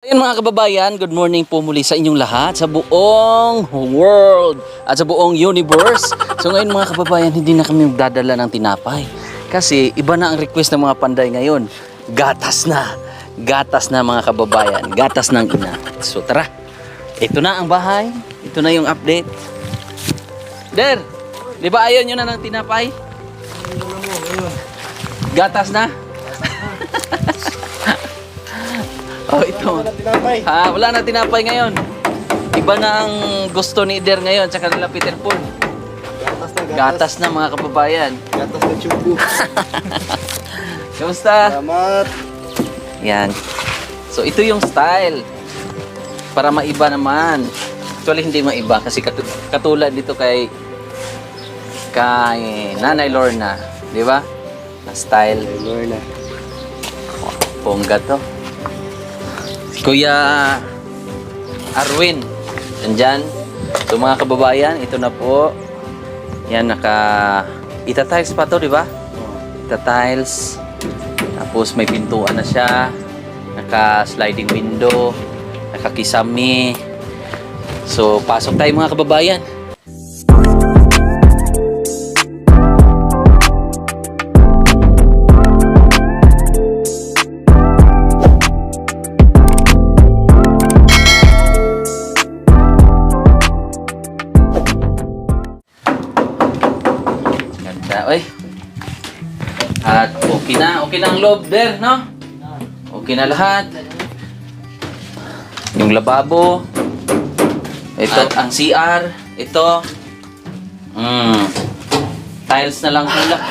Ayan mga kababayan, good morning po muli sa inyong lahat sa buong world at sa buong universe. So ngayon mga kababayan, hindi na kami magdadala ng tinapay kasi iba na ang request ng mga panday ngayon. Gatas na. Gatas na mga kababayan. Gatas ng ina. So tara, ito na ang bahay. Ito na yung update. Der, di ba ayaw nyo na ng tinapay? Gatas na? Oh, ito. Wala na tinapay ngayon. Iba na ang gusto ni Der ngayon, tsaka nila Peter Paul. Gatas na mga kababayan. Gatas na chubu. Kamusta? Salamat. Yan. So ito yung style. Para maiba naman. Actually hindi maiba kasi katulad dito kay Nanay Lorna, di ba? Na style. Lorna. Pongga to. Kuya Arwin nandyan. So mga kababayan, ito na po. Yan, ita-tiles pa to, di ba? Ita-tiles. Tapos may pintuan na siya. Naka-sliding window. Naka-kisame. So pasok tayo mga kababayan. Oy. At okay na ang loob there, no? Okay na lahat. Yung lababo. Ito ang CR, ito. Tiles na lang kulang.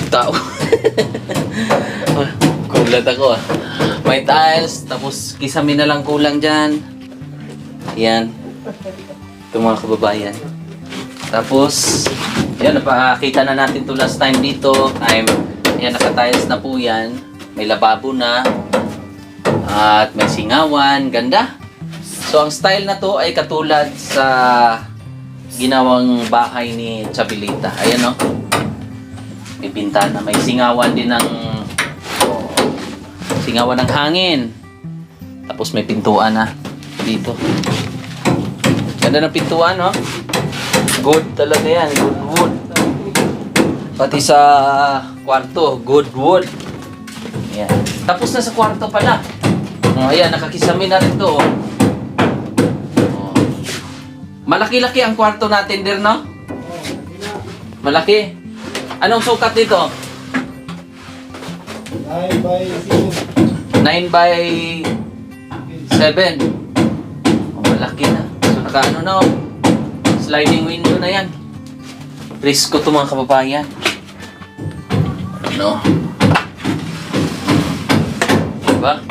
Tao. Gulat ako. May tiles, tapos kisame na lang kulang diyan. Yan. Ito mga kababayan. Tapos, yan, napakita na natin to last time dito. Yan, naka-tiles na po yan. May lababo na. At may singawan. Ganda. So, ang style na to ay katulad sa ginawang bahay ni Chabilita. Ayan, no? May bintana. May singawan din ng singawan ng hangin. Tapos may pintuan na dito. Ganda ng pintuan, no? Good talaga yan, good wood. Pati sa kwarto, good wood. Ayan. Tapos na sa kwarto pala. Ayan, nakakisame na rin to. Malaki-laki ang kwarto natin din, no? Malaki. Anong sukat dito? 9 by 9 by 7. Malaki na. So nakaano na, sliding window na yan. Risk ko ito mga kababayan. Ano? Diba?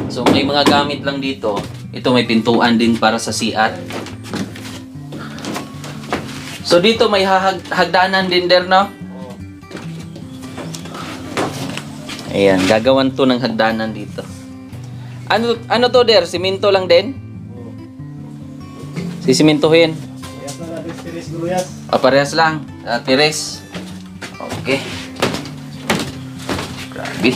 So may mga gamit lang dito. Ito may pintuan din para sa CR. So dito may hagdanan din der, no? Ayan, gagawan to ng hagdanan dito. Ano to der? Simento lang din? Sisimintuhin. Parehas lang. Tires. Okay. Grabe.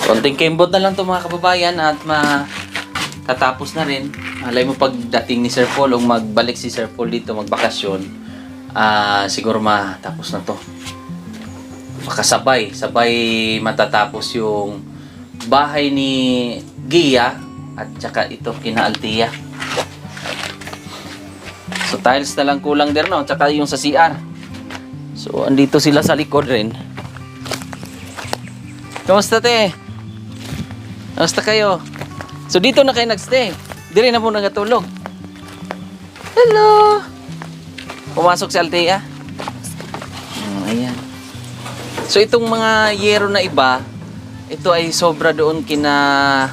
Konting kembot na lang to mga kababayan at matatapos na rin. Alay mo pagdating ni Sir Paul o magbalik si Sir Paul dito magbakasyon, siguro matapos na to. Makasabay. Sabay matatapos yung bahay ni Gia at saka ito kina Altia. So tiles na lang kulang din, no? Tsaka yung sa CR. So andito sila sa likod rin. Kamusta te? Kamusta kayo? So dito na kayo nagstay. Di rin na po nagatulog. Hello! Pumasok si Altea. Ayan. So itong mga yero na iba, ito ay sobra doon kina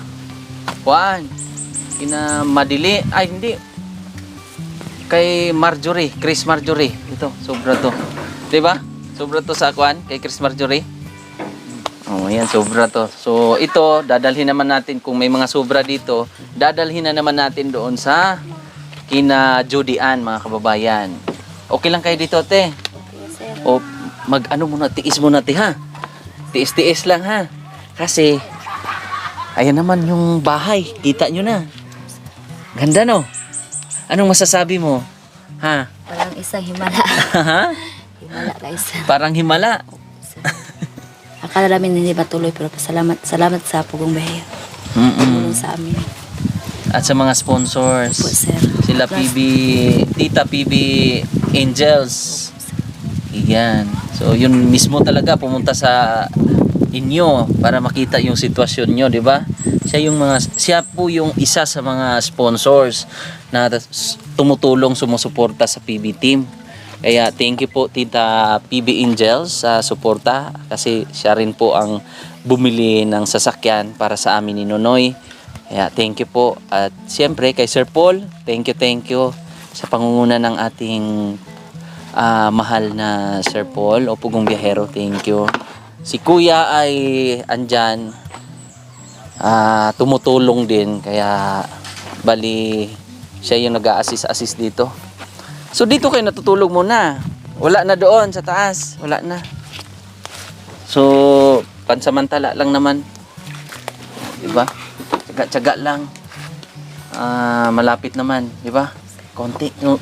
Madili. Ay hindi. Kay Marjorie, Chris Marjorie. Ito, sobra to. 'Di ba? Sobra to sa kay Chris Marjorie. Ayan, sobra to. So, ito, dadalhin naman natin kung may mga sobra dito, dadalhin na naman natin doon sa kina Judy Ann, mga kababayan. Okay lang kayo dito, te? Okay, sir. O, tiis muna, te, ha? Tiis-tiis lang, ha? Kasi, ayan naman yung bahay. Kita nyo na. Ganda, no? Anong masasabi mo? Ha? Parang isang himala. Ha? Himala guys. Parang himala. Akala namin hindi matuloy pero salamat sa Pugong Biyahero. Tulong sa amin. At sa mga sponsors. Po, sir. Sila Tita PB Angels. Iyan. So, yun mismo talaga pumunta sa inyo para makita yung sitwasyon nyo, di ba? Siya po yung isa sa mga sponsors na tumutulong, sumusuporta sa PB team. Kaya thank you po Tita PB Angels sa suporta kasi siya rin po ang bumili ng sasakyan para sa amin ni Nonoy. Kaya thank you po. At siyempre kay Sir Paul, thank you sa pangunguna ng ating mahal na Sir Paul o Pugong Biyahero. Thank you. Si Kuya ay andyan, tumutulong din. Kaya bali siya yung nag-a-assist dito. So dito kayo natutulog muna. Wala na doon sa taas. Wala na. So pansamantala lang naman. Diba? Tsaga lang. Malapit naman, di ba?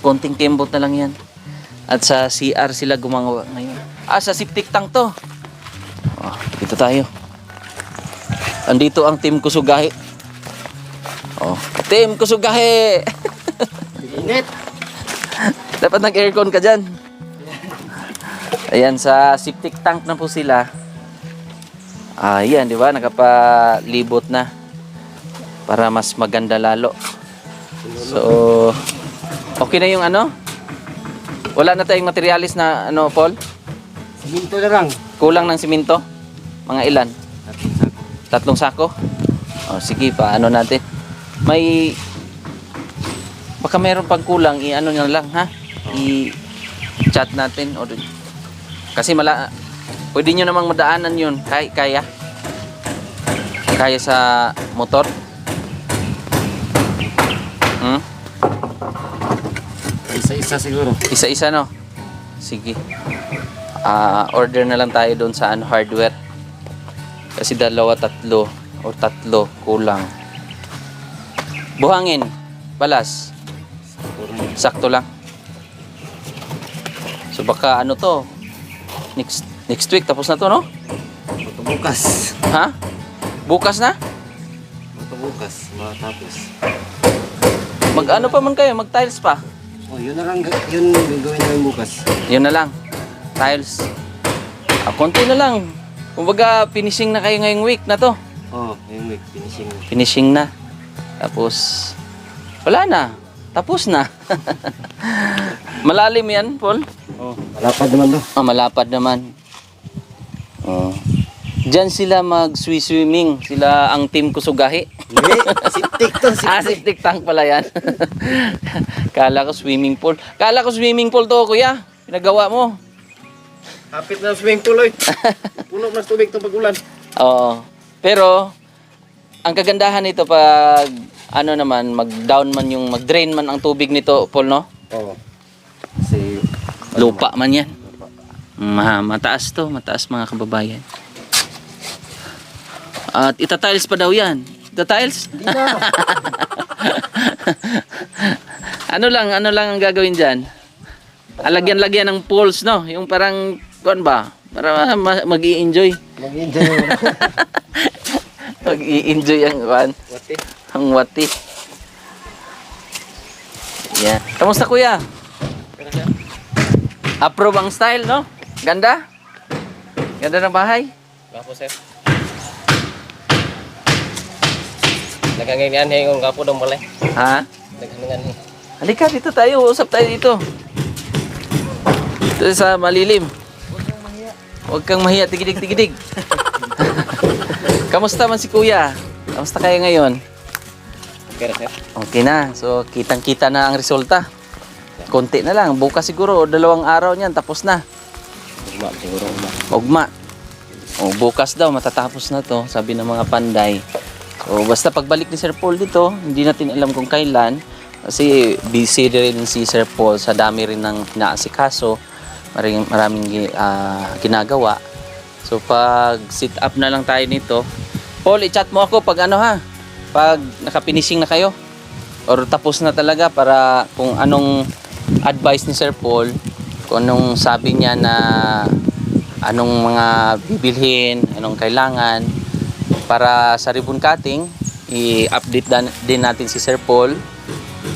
Konting timbot na lang 'yan. At sa CR sila gumagawa ngayon. Sa septic tank 'to. Dito tayo. Andito ang Team Kusugahi. Team Kusugahi. Init. Dapat nag-aircon ka diyan. Ayan, sa septic tank na po sila. Ayan, di ba? Nakapalibot na. Para mas maganda lalo. So, okay na yung ano? Wala na tayong materialis na ano, Paul? Siminto na lang. Kulang ng siminto? Mga ilan? 3 sako? Sige pa, ano natin? Baka meron pang kulang, i-ano nyo lang, ha? I-chat natin. Kasi pwede nyo namang madaanan yun. Kaya? Kaya sa motor? Isa-isa siguro. Isa-isa, no? Sige. Order na lang tayo doon sa hardware. Kasi 2, 3 o 3 kulang. Buhangin, balas. Sakto lang. So baka ano to? Next week tapos na to, no? Bukas. Ha? Bukas na? Bukas, matapos. Mag-ano pa man kayo? Mag-tiles pa? Yun na lang, yun gagawin namin bukas. Yun na lang. Tiles. Konti na lang. Kumbaga, finishing na kayo ngayong week na to. Ngayong week, finishing. Finishing na. Tapos, wala na. Tapos na. Malalim yan, Paul? Malapad naman to. Malapad naman. Diyan sila mag-swimming. Sila ang Team Kusugahi. Hindi, septic to. Septic tank pala yan. Kala ko swimming pool. Kala ko swimming pool to, kuya. Pinagawa mo. Hapit na swimming pool, oy. Puno na tubig itong pag-ulan. Oo. Pero, ang kagandahan nito pag, mag-down man mag-drain man ang tubig nito, Paul, no? Oo. Kasi, Lupa man yan. Mataas to. Mataas, mga kababayan. At itatiles pa daw yan. Itatiles? hindi na. Ano lang ang gagawin dyan? Lagyan ng poles, no? Yung parang, kuan ba? Para mag-i-enjoy. Mag-enjoy mo. Mag-i-enjoy ang kuan. Wati. Ang wati. Yan. Kamusta, kuya? Approve ang style, no? Ganda? Ganda ng bahay? Gapo, sir. Nagangin yung gapo daw malay. Ha? Nagangin. Halika, dito tayo. Usap tayo dito. Dito sa malilim. Huwag kang mahiya. Tigidig. Kamusta man si kuya? Kamusta kayo ngayon? Okay, sir. Okay na. So, kitang-kita na ang resulta. Konti na lang. Bukas siguro, 2 araw niyan, tapos na. Siguro. Ugma. Bukas daw, matatapos na to, sabi ng mga panday. So, basta pagbalik ni Sir Paul dito, hindi natin alam kung kailan. Kasi busy rin si Sir Paul sa dami rin ng pinaasikaso. Maraming ginagawa. So pag sit up na lang tayo nito. Paul, i-chat mo ako pag ano ha. Pag nakapinising na kayo. Or tapos na talaga para kung anong advice ni Sir Paul. Kung anong sabi niya na anong mga bibilhin, anong kailangan. Para sa ribbon cutting, i-update din natin si Sir Paul.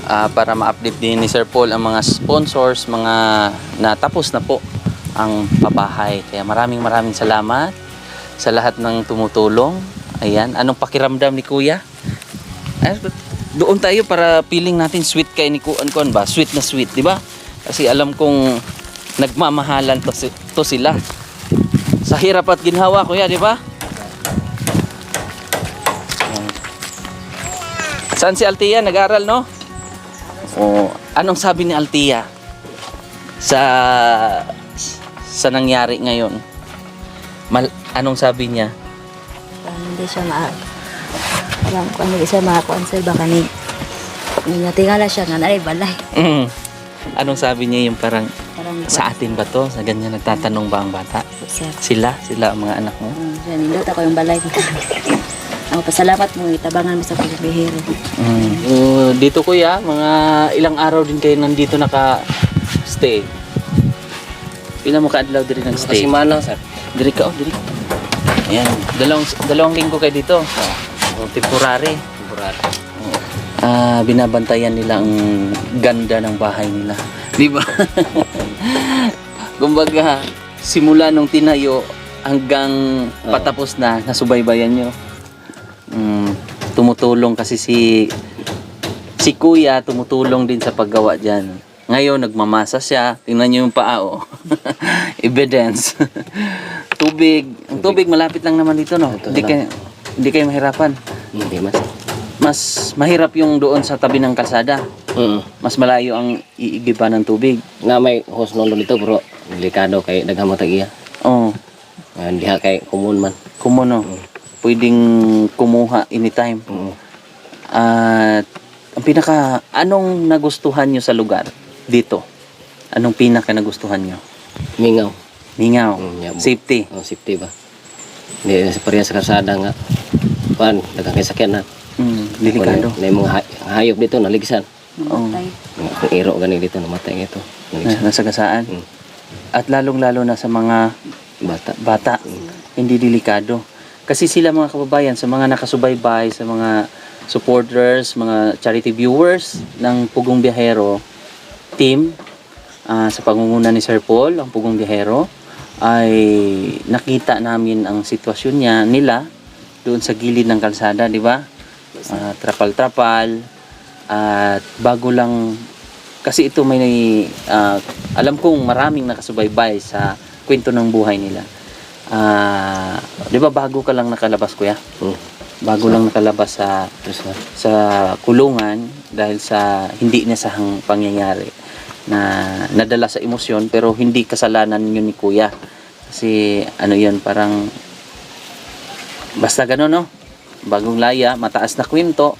Para ma-update din ni Sir Paul ang mga sponsors, mga natapos na po ang pabahay. Kaya maraming salamat sa lahat ng tumutulong. Ayan, anong pakiramdam ni Kuya? Ay, doon tayo para feeling natin sweet kay ni Kuan ba? Sweet na sweet, di ba? Kasi alam kong nagmamahalan to sila. Sa hirap at ginhawa, Kuya, di ba? Saan si Altia? Nag-aral, no? O, anong sabi ni Altia sa nangyari ngayon? Anong sabi niya? Hindi siya alam ko hindi siya makakonsil baka ni natingala siya nga na balay. Anong sabi niya yung parang sa Parang atin ba to? Sa ganyan nagtatanong ba ang bata? sir. Sila ang mga anak mo? Siya nindot ako yung balay. Ako pasalamat mo itabangan mo sa pagbihiro. Dito Kuya, mga ilang araw din kayo nandito naka-stay. Pila mo ka-adlaw din nag-stay? Kasi manang, sir. Diri ka, diri. Ayan, dalawang linggo kayo dito. Temporary. Binabantayan nila ang ganda ng bahay nila. Di ba? Kumbaga, simula nung tinayo hanggang patapos na, nasubaybayan nyo. Tumutulong kasi si Kuya, tumutulong din sa paggawa dyan. Ngayon, nagmamasa siya. Tingnan nyo yung paa, oh. Evidence. Tubig. Ang tubig, malapit lang naman dito, no? Hindi kayo mahirapan. Hindi, mas. Mas mahirap yung doon sa tabi ng kalsada. Mas malayo ang iigiba ng tubig. Nga may hose nolo dito, bro. Delikado kay naghamatag iya. Oo. Diha kay kumun man. Kumuno. Pwedeng kumuha anytime. At anong nagustuhan nyo sa lugar dito? Anong pinaka nagustuhan nyo? Mingaw. Mingaw. Yeah, Safety. Safety ba? Hindi sa pareha sa kalsada nga. Pan, dagang kay sakyan na. Delikado. Na yung mga hayop dito naligsan. Namatay. Ang iro gani dito namatay ito. Nasagasaan. At lalong-lalo na sa mga bata. Hindi delikado. Kasi sila mga kababayan, sa mga nakasubaybay, sa mga supporters, mga charity viewers ng Pugong Biyahero team, sa pangunguna ni Sir Paul, ang Pugong Biyahero, ay nakita namin ang sitwasyon nila doon sa gilid ng kalsada, di ba? Trapal-trapal, at bago lang, kasi ito may, alam kong maraming nakasubaybay sa kwento ng buhay nila. Di ba bago ka lang nakalabas, Kuya? Bago lang nakalabas sa kulungan dahil sa hindi inasahang pangyayari na nadala sa emosyon, pero hindi kasalanan yun ni Kuya. Kasi ano yun, parang basta gano'n, no? Bagong laya, mataas na kwento,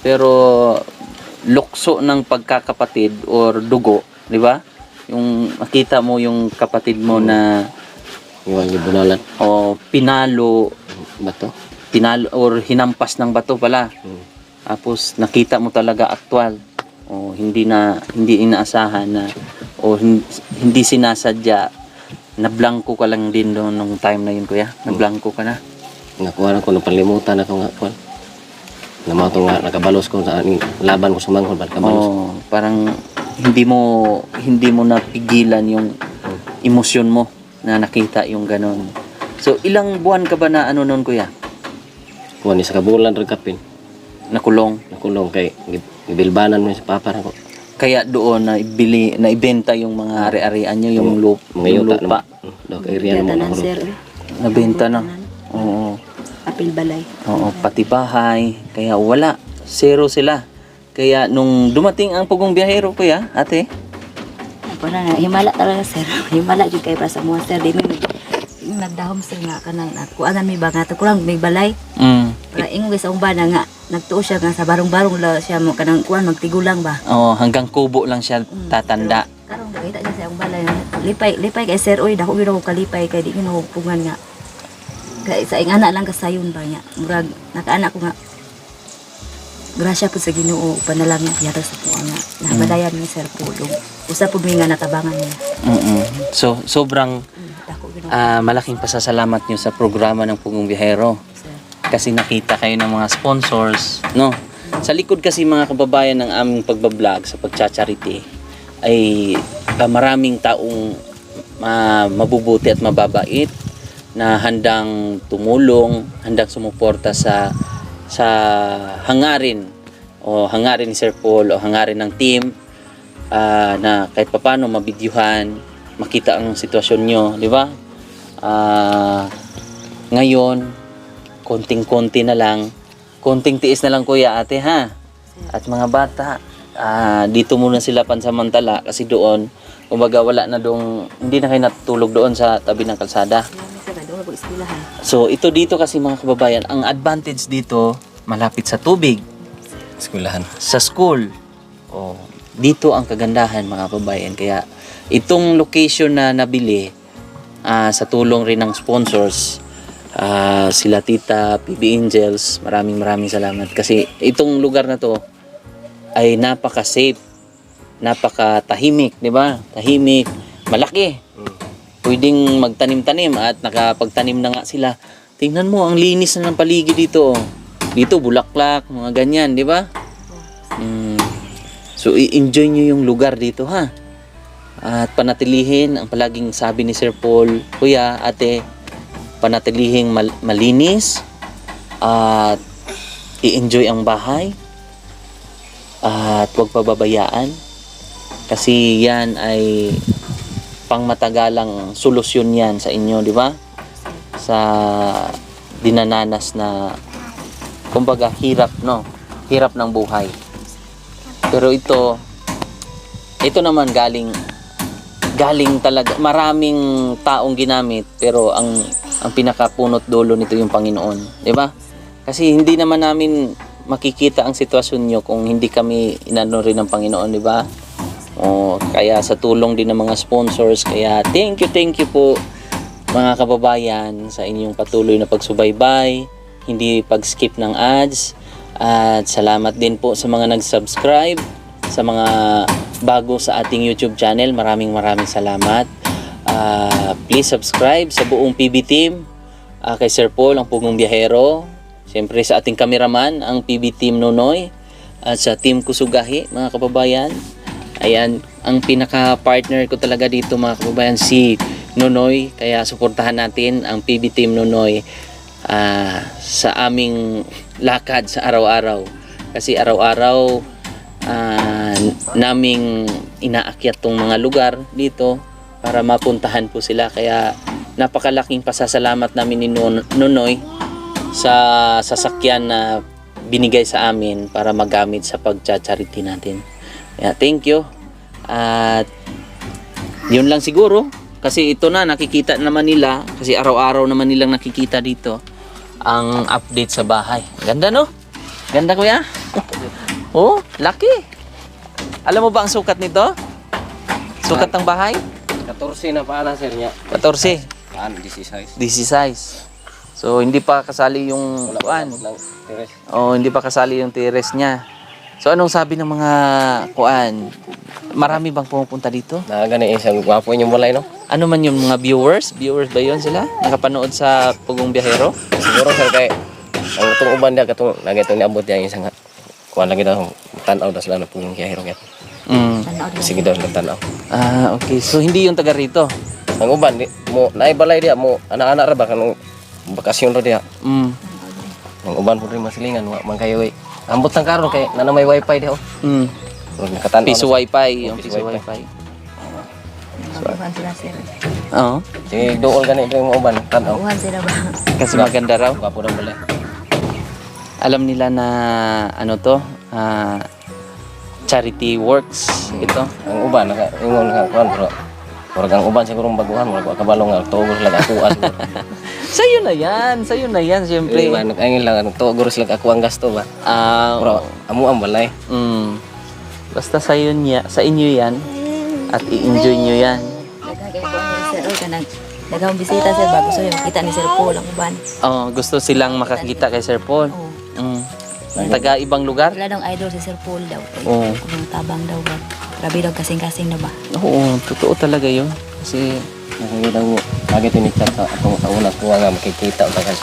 pero lukso ng pagkakapatid or dugo, di ba? Yung makita mo yung kapatid mo na Yung gibunalan. o pinalo or hinampas ng bato pala. Tapos nakita mo talaga aktwal. O hindi inaasahan na o hindi sinasadya na blanco ka lang din doon nung time na yun, Kuya. Na blanco ka na. Nakuha ko ng panlimutan ako nga kuan. Namato nga nakabalos ko sa laban ko sa manghod kabalos. Oh, parang hindi mo napigilan yung emosyon mo na nakita yung ganon. So ilang buwan ka ba na ano noon, Kuya? Kuan ni sa kabulan rin kapin. Nakulong. Kay gibilbanan mo sa papa ko. Kaya doon na ibenta yung mga ari-arian nyo, yung lupa. Dok area Yata mo ng sir. Nabenta na. Oo. Apil balay. Oo, pati bahay. Kaya wala. Zero sila. Kaya nung dumating ang Pugong Biyahero, Kuya, ate, Ako na himala talaga sir. Himala jud kay para sa mga sir. Di nagdahom sir nga kanang kuanan mi ba nga to kulang may balay. Para ingong sa umbana nga nagtuo siya nga sa barong-barong la siya mo kanang kuan magtigulang ba. Oo, hanggang kubo lang siya tatanda. Karong kita niya sa umbala lipay kay sir oy dako gyud ako kalipay kay di ko pugan nga sa ing anak lang kasayon ba niya. Murag nakaanak ko nga grasya po sa Ginoo panalangin niya sa ko nga nabadayan ni Sir Pulong. Usa pud mi nga natabangan niya. So, sobrang Dako Ginoo. malaking pasasalamat nyo sa programa ng Pugong Biyahero. Sir. Kasi nakita kayo ng mga sponsors, no? Sa likod kasi mga kababayan ng aming pagbablog sa pagcha-charity ay maraming taong mabubuti at mababait na handang tumulong, handang sumuporta sa hangarin ni Sir Paul o hangarin ng team na kahit papaano mabidyuhan, makita ang sitwasyon nyo, di ba? Ngayon, konting-konti na lang, konting tiis na lang kuya ate ha. At mga bata, dito muna sila pansamantala kasi doon, kumbaga wala na doon, hindi na kayo natutulog doon sa tabi ng kalsada. So ito dito kasi mga kababayan, ang advantage dito, malapit sa tubig, Eskwelahan. sa school. Dito ang kagandahan mga kababayan. Kaya itong location na nabili sa tulong rin ng sponsors, sila Tita PB Angels, maraming salamat. Kasi itong lugar na to ay napaka-safe, napaka-tahimik, di ba? Tahimik, malaki. Pwedeng magtanim-tanim at nakapagtanim na nga sila. Tingnan mo, ang linis na ng paligid dito. Dito, bulaklak, mga ganyan, di ba? So, i-enjoy nyo yung lugar dito, ha? At panatilihin, ang palaging sabi ni Sir Paul, kuya, ate, panatilihing malinis at i-enjoy ang bahay at huwag pababayaan kasi yan ay pangmatagalang solusyon yan sa inyo, di ba? Sa dinananas na kumbaga hirap, no? Hirap ng buhay. Pero ito naman galing talaga, maraming taong ginamit, pero ang pinakapunot dulo nito yung Panginoon, di ba? Kasi hindi naman namin makikita ang sitwasyon nyo kung hindi kami inano rin ng Panginoon, di ba? Kaya sa tulong din ng mga sponsors, kaya thank you po mga kababayan sa inyong patuloy na pagsubaybay, hindi pag-skip ng ads, at salamat din po sa mga nag-subscribe, sa mga bago sa ating YouTube channel, maraming salamat. Please subscribe sa buong PB team, kay Sir Paul, ang Pugong Biyahero, siyempre sa ating cameraman, ang PB team Nonoy, at sa team Kusugahi, mga kababayan. Ayan, ang pinaka-partner ko talaga dito mga kababayan, si Nonoy, kaya suportahan natin ang PB team Nonoy sa aming lakad sa araw-araw. Kasi araw-araw naming inaakyat tong mga lugar dito para mapuntahan po sila. Kaya napakalaking pasasalamat namin ni Nonoy sa sasakyan na binigay sa amin para magamit sa pagcha-charity natin. Yeah, thank you. At yun lang siguro. Kasi ito na, nakikita naman nila. Kasi araw-araw naman nilang nakikita dito ang update sa bahay. Ganda, no? Ganda, kuya? Oh, laki. Alam mo ba ang sukat nito? Sukat ng bahay? 14 na paana sir niya. 14. Paano 16? 16. So, hindi pa kasali yung kuan. Hindi pa kasali yung terrace niya. So, anong sabi ng mga kuan? Marami bang pumupunta dito? Na gani isang gwapo yung mulay no. Ano man yung mga viewers? Viewers ba yun sila? Nakapanood sa Pugong Biyahero? Siguro sir kay ang itong uban dia katong nagatong niabot yang isang kuan lagi daw tan-aw daw sila na Pugong Biyahero ket. Sige daw tan-aw. Okay. So, hindi yung taga rito? Ang uban mo naibalay dia mo anak-anak ra ba kanang bakasyon ra dia. Ang uban po rin masilingan man kayo ambot sang karon kay na may wifi dia. Piso wifi, yung piso wifi. Oo. Sige dool gani yung uban tan-aw. Uwan sila ba? Kasi maganda raw. Gwapo daw balay. Alam nila na ano to, charity works ito. Ang uban ingon nga kuan bro. Murag ang uban siguro baguhan mo kabalong nga tugos lang ako as. Sa'yo na yan, siyempre. Ang lang tugos lang ako ang gasto ba. Bro, amo ang balay. Basta sa inyo yan at i-enjoy nyo yan. daghang bisita sir ba gusto niyo makita ni Sir Paul ang uban. Oh, gusto silang makakita kay Sir Paul. Oo. Taga ibang lugar? Wala daw idol si Sir Paul daw. Oo. Ang tabang daw ba. Grabe daw kasing-kasing na ba. Oo, totoo talaga yun. Kasi Kasi daw mo, lagi tinichat sa atong sa una ko nga makikita ang tagal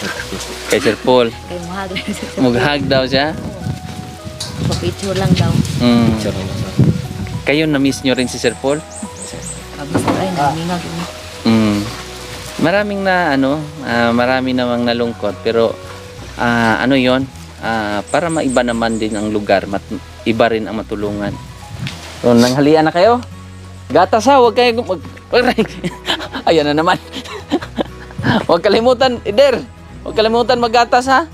kay Sir Paul, Kay muhag lang si Sir Paul. mag-hug daw siya. Picture lang daw. picture na sa. Kayo, na-miss nyo rin si Sir Paul? Kabis na rin, namingag yun. Maraming na marami namang nalungkot pero ano yon para maiba naman din ang lugar, iba rin ang matulungan. So, nanghalian na kayo? Gatas ha, huwag kayo ayan na naman. Huwag kalimutan, Ider. Huwag kalimutan maggatas ha.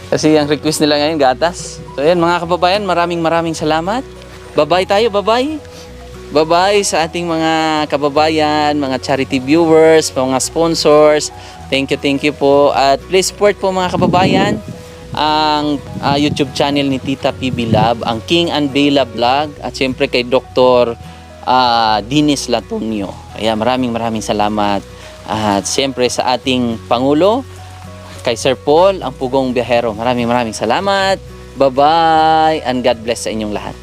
Kasi ang request nila ngayon, gatas. So yan mga kababayan, maraming salamat. Bye-bye tayo, bye-bye. Bye-bye sa ating mga kababayan, mga charity viewers, mga sponsors. Thank you po. At please support po mga kababayan ang YouTube channel ni Tita PB Love, ang King and Bella Vlog, at siyempre kay Dr. Dinis Latunio. Kaya maraming salamat. At siyempre sa ating Pangulo, kay Sir Paul, ang Pugong Biyahero. Maraming salamat. Bye-bye and God bless sa inyong lahat.